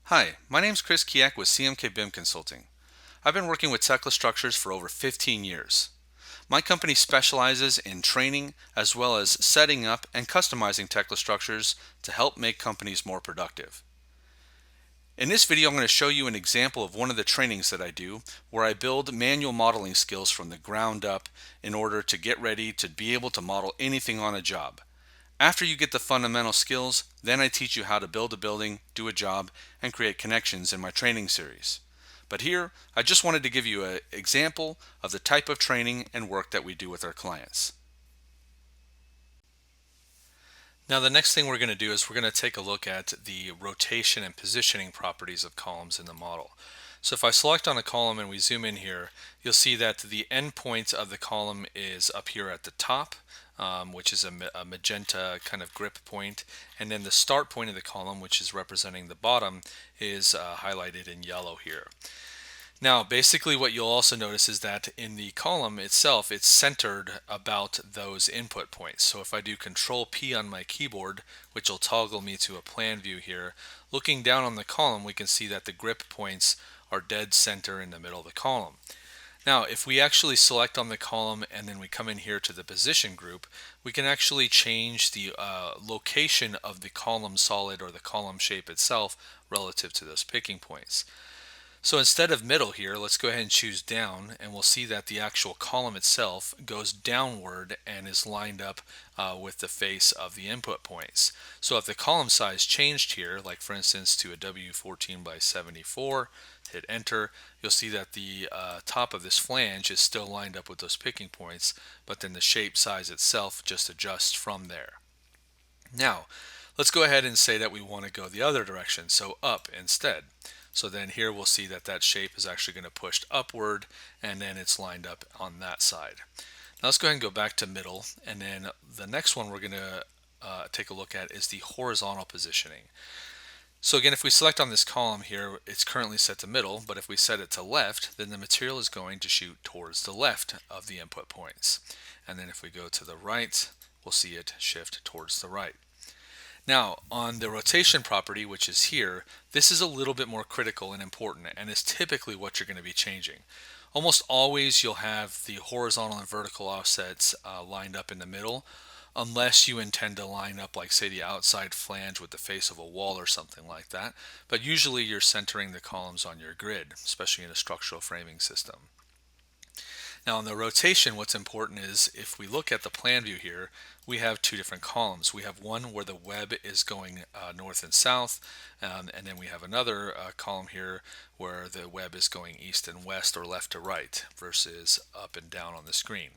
Hi, my name's Keyack with CMK BIM Consulting. I've been working with Tekla Structures for over 15 years. My company specializes in training as well as setting up and customizing Tekla Structures to help make companies more productive. In this video, I'm going to show you an example of one of the trainings that I do where I build manual modeling skills from the ground up in order to get ready to be able to model anything on a job. After you get the fundamental skills, then I teach you how to build a building, do a job, and create connections in my training series. But here, I just wanted to give you an example of the type of training and work that we do with our clients. Now the next thing we're going to do is we're going to take a look at the rotation and positioning properties of columns in the model. So if I select on a column and we zoom in here, you'll see that the endpoint of the column is up here at the top, which is a magenta kind of grip point, and then the start point of the column, which is representing the bottom, is highlighted in yellow here. Now basically what you'll also notice is that in the column itself it's centered about those input points. So if I do Control P on my keyboard, which will toggle me to a plan view here, looking down on the column we can see that the grip points are dead center in the middle of the column. Now if we actually select on the column and then we come in here to the position group, we can actually change the location of the column solid or the column shape itself relative to those picking points. So instead of middle here, let's go ahead and choose down, and we'll see that the actual column itself goes downward and is lined up with the face of the input points. So if the column size changed here, like for instance to a W14 by 74, hit enter, you'll see that the top of this flange is still lined up with those picking points, but then the shape size itself just adjusts from there. Now, let's go ahead and say that we want to go the other direction, so up instead. So then here we'll see that that shape is actually going to push upward and then it's lined up on that side. Now let's go ahead and go back to middle, and then the next one we're going to take a look at is the horizontal positioning. So again, if we select on this column here, it's currently set to middle, but if we set it to left, then the material is going to shoot towards the left of the input points. And then if we go to the right, we'll see it shift towards the right. Now, on the rotation property, which is here, this is a little bit more critical and important, and is typically what you're going to be changing. Almost always you'll have the horizontal and vertical offsets lined up in the middle, unless you intend to line up, like say, the outside flange with the face of a wall or something like that. But usually you're centering the columns on your grid, especially in a structural framing system. Now on the rotation, what's important is if we look at the plan view here, we have two different columns. We have one where the web is going north and south, and then we have another column here where the web is going east and west or left to right versus up and down on the screen.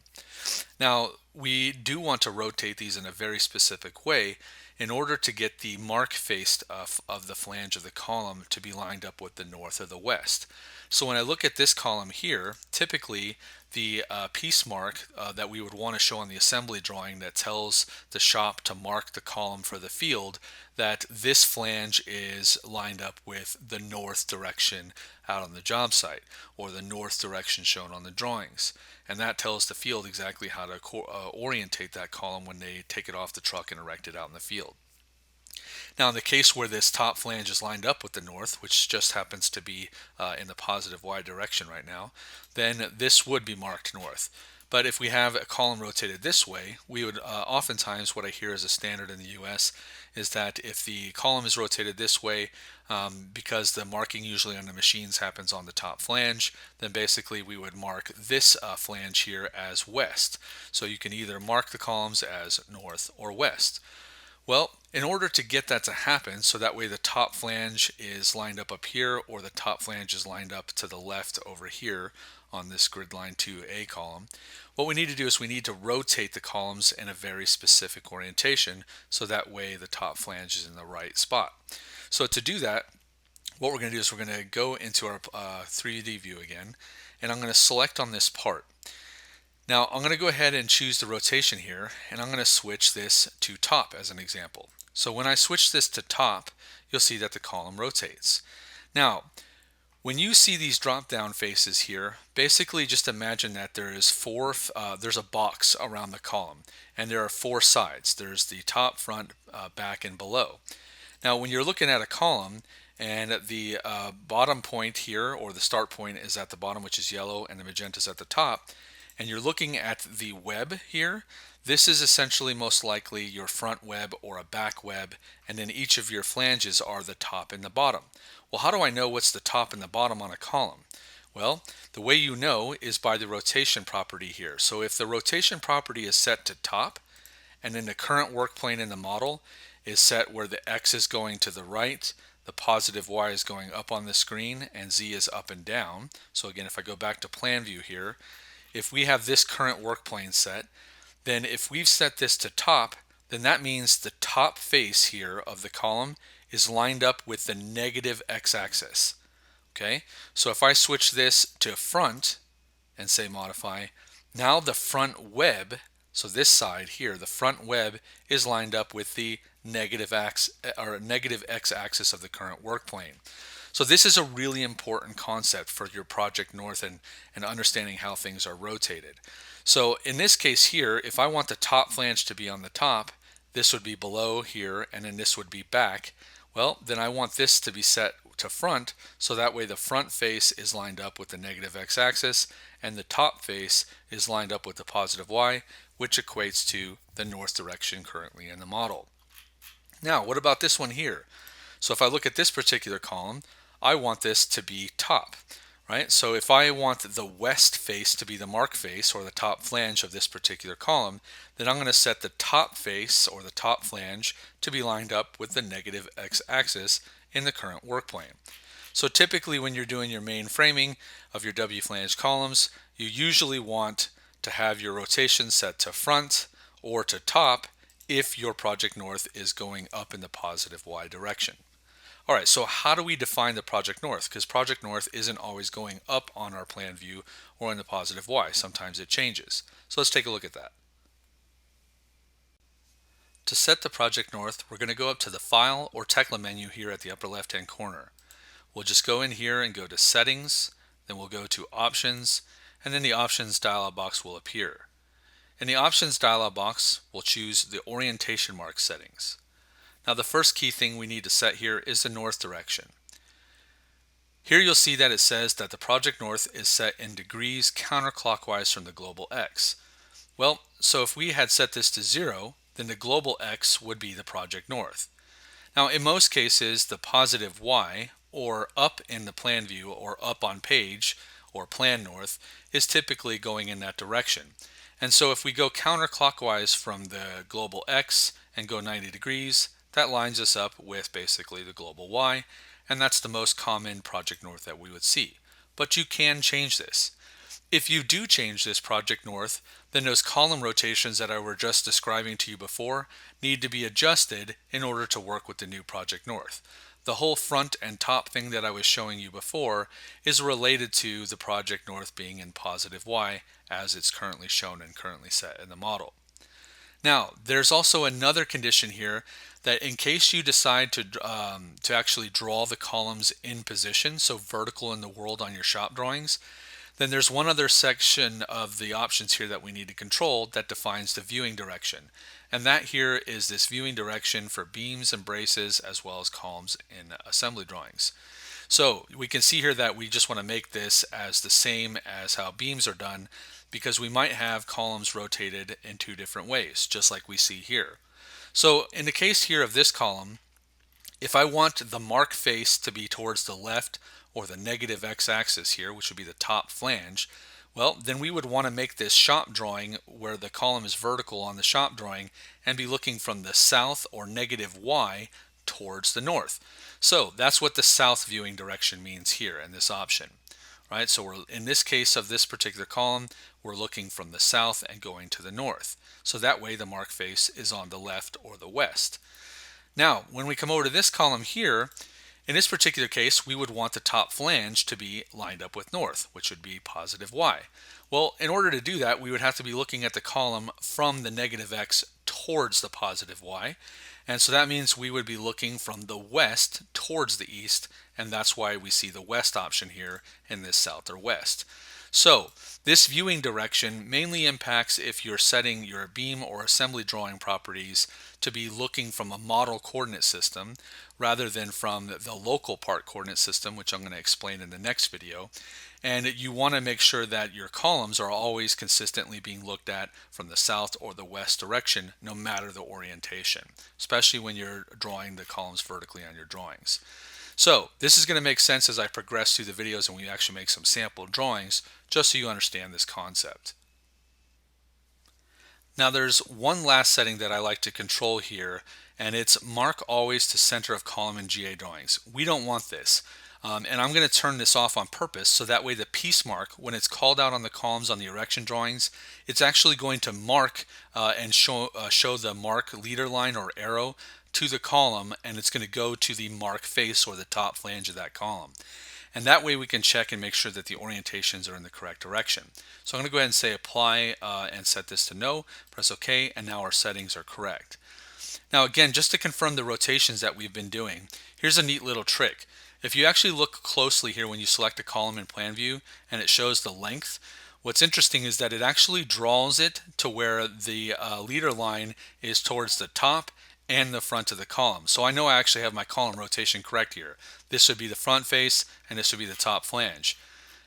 Now we do want to rotate these in a very specific way in order to get the mark face of the flange of the column to be lined up with the north or the west. So when I look at this column here, typically the piece mark that we would want to show on the assembly drawing that tells the shop to mark the column for the field, that this flange is lined up with the north direction out on the job site, or the north direction shown on the drawings. And that tells the field exactly how to orientate that column when they take it off the truck and erect it out in the field. Now in the case where this top flange is lined up with the north, which just happens to be in the positive Y direction right now, then this would be marked north. But if we have a column rotated this way, we would oftentimes, what I hear as a standard in the US is that if the column is rotated this way, because the marking usually on the machines happens on the top flange, then basically we would mark this flange here as west. So you can either mark the columns as north or west. Well, in order to get that to happen, so that way the top flange is lined up here, or the top flange is lined up to the left over here on this grid line 2A column, what we need to do is we need to rotate the columns in a very specific orientation, so that way the top flange is in the right spot. So to do that, what we're going to do is we're going to go into our 3D view again, and I'm going to select on this part. Now I'm going to go ahead and choose the rotation here, and I'm going to switch this to top as an example. So when I switch this to top, you'll see that the column rotates. Now when you see these drop down faces here, basically just imagine that there's a box around the column, and there are four sides. There's the top, front, back, and below. Now when you're looking at a column, and the bottom point here, or the start point, is at the bottom, which is yellow, and the magenta is at the top, and you're looking at the web here, this is essentially most likely your front web or a back web, and then each of your flanges are the top and the bottom. Well, how do I know what's the top and the bottom on a column? Well, the way you know is by the rotation property here. So if the rotation property is set to top, and then the current work plane in the model is set where the X is going to the right, the positive Y is going up on the screen, and Z is up and down. So again, if I go back to plan view here, if we have this current work plane set, then if we've set this to top, then that means the top face here of the column is lined up with the negative x-axis. Okay, so if I switch this to front and say modify, now the front web, so this side here, the front web is lined up with the negative x-axis of the current work plane. So this is a really important concept for your project north and understanding how things are rotated. So in this case here, if I want the top flange to be on the top, this would be below here, and then this would be back. Well, then I want this to be set to front, so that way the front face is lined up with the negative x-axis, and the top face is lined up with the positive y, which equates to the north direction currently in the model. Now, what about this one here? So if I look at this particular column, I want this to be top, right? So if I want the west face to be the mark face, or the top flange of this particular column, then I'm going to set the top face, or the top flange, to be lined up with the negative x-axis in the current work plane. So typically when you're doing your main framing of your W-flange columns, you usually want to have your rotation set to front or to top if your project north is going up in the positive Y direction. All right, so how do we define the project north? Because project north isn't always going up on our plan view or in the positive Y. Sometimes it changes. So let's take a look at that. To set the project north, we're going to go up to the File or Tekla menu here at the upper left-hand corner. We'll just go in here and go to Settings, then we'll go to Options, and then the Options dialog box will appear. In the Options dialog box, we'll choose the orientation mark settings. Now the first key thing we need to set here is the north direction. Here you'll see that it says that the project north is set in degrees counterclockwise from the global X. Well, so if we had set this to 0, then the global X would be the project north. Now in most cases, the positive Y, or up in the plan view, or up on page, or plan north, is typically going in that direction. And so if we go counterclockwise from the global X and go 90 degrees, that lines us up with basically the global Y, and that's the most common project north that we would see. But you can change this. If you do change this project north, then those column rotations that I were just describing to you before need to be adjusted in order to work with the new project north. The whole front and top thing that I was showing you before is related to the project north being in positive Y as it's currently shown and currently set in the model. Now, there's also another condition here that in case you decide to actually draw the columns in position, so vertical in the world on your shop drawings, then there's one other section of the options here that we need to control that defines the viewing direction. And that here is this viewing direction for beams and braces as well as columns in assembly drawings. So we can see here that we just want to make this as the same as how beams are done, because we might have columns rotated in two different ways, just like we see here. So in the case here of this column, if I want the mark face to be towards the left or the negative x-axis here, which would be the top flange, well, then we would want to make this shop drawing where the column is vertical on the shop drawing and be looking from the south or negative Y towards the north. So that's what the south viewing direction means here in this option. Right, so we're, in this case of this particular column, we're looking from the south and going to the north. So that way the mark face is on the left or the west. Now, when we come over to this column here, in this particular case, we would want the top flange to be lined up with north, which would be positive Y. Well, in order to do that, we would have to be looking at the column from the negative X towards the positive Y. And so that means we would be looking from the west towards the east, and that's why we see the west option here in this south or west. So this viewing direction mainly impacts if you're setting your beam or assembly drawing properties to be looking from a model coordinate system rather than from the local part coordinate system, which I'm going to explain in the next video. And you want to make sure that your columns are always consistently being looked at from the south or the west direction, no matter the orientation, especially when you're drawing the columns vertically on your drawings. So this is going to make sense as I progress through the videos and we actually make some sample drawings, just so you understand this concept. Now there's one last setting that I like to control here, and it's mark always to center of column in GA drawings. We don't want this. And I'm going to turn this off on purpose so that way the piece mark, when it's called out on the columns on the erection drawings, it's actually going to mark and show the mark leader line or arrow to the column, and it's going to go to the mark face or the top flange of that column. And that way we can check and make sure that the orientations are in the correct direction. So I'm going to go ahead and say apply and set this to no, press OK, and now our settings are correct. Now again, just to confirm the rotations that we've been doing, here's a neat little trick. If you actually look closely here when you select a column in plan view and it shows the length, what's interesting is that it actually draws it to where the leader line is towards the top and the front of the column. So I know I actually have my column rotation correct here. This would be the front face and this would be the top flange.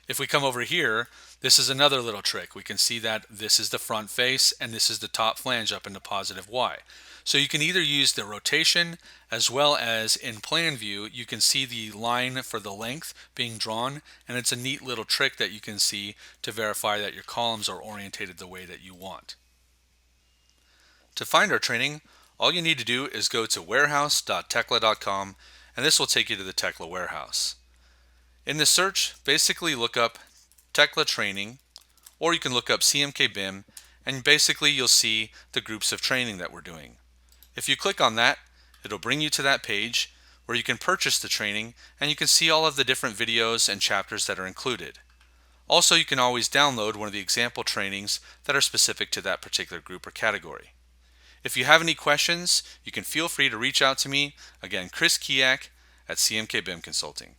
If we come over here, this is another little trick. We can see that this is the front face and this is the top flange up into positive Y. So you can either use the rotation as well as in plan view, you can see the line for the length being drawn, and it's a neat little trick that you can see to verify that your columns are orientated the way that you want. To find our training, all you need to do is go to warehouse.tekla.com, and this will take you to the Tekla warehouse. In the search, basically look up Tekla training, or you can look up CMK BIM, and basically you'll see the groups of training that we're doing. If you click on that, it'll bring you to that page where you can purchase the training and you can see all of the different videos and chapters that are included. Also, you can always download one of the example trainings that are specific to that particular group or category. If you have any questions, you can feel free to reach out to me. Again, Chris Keyack at CMK BIM Consulting.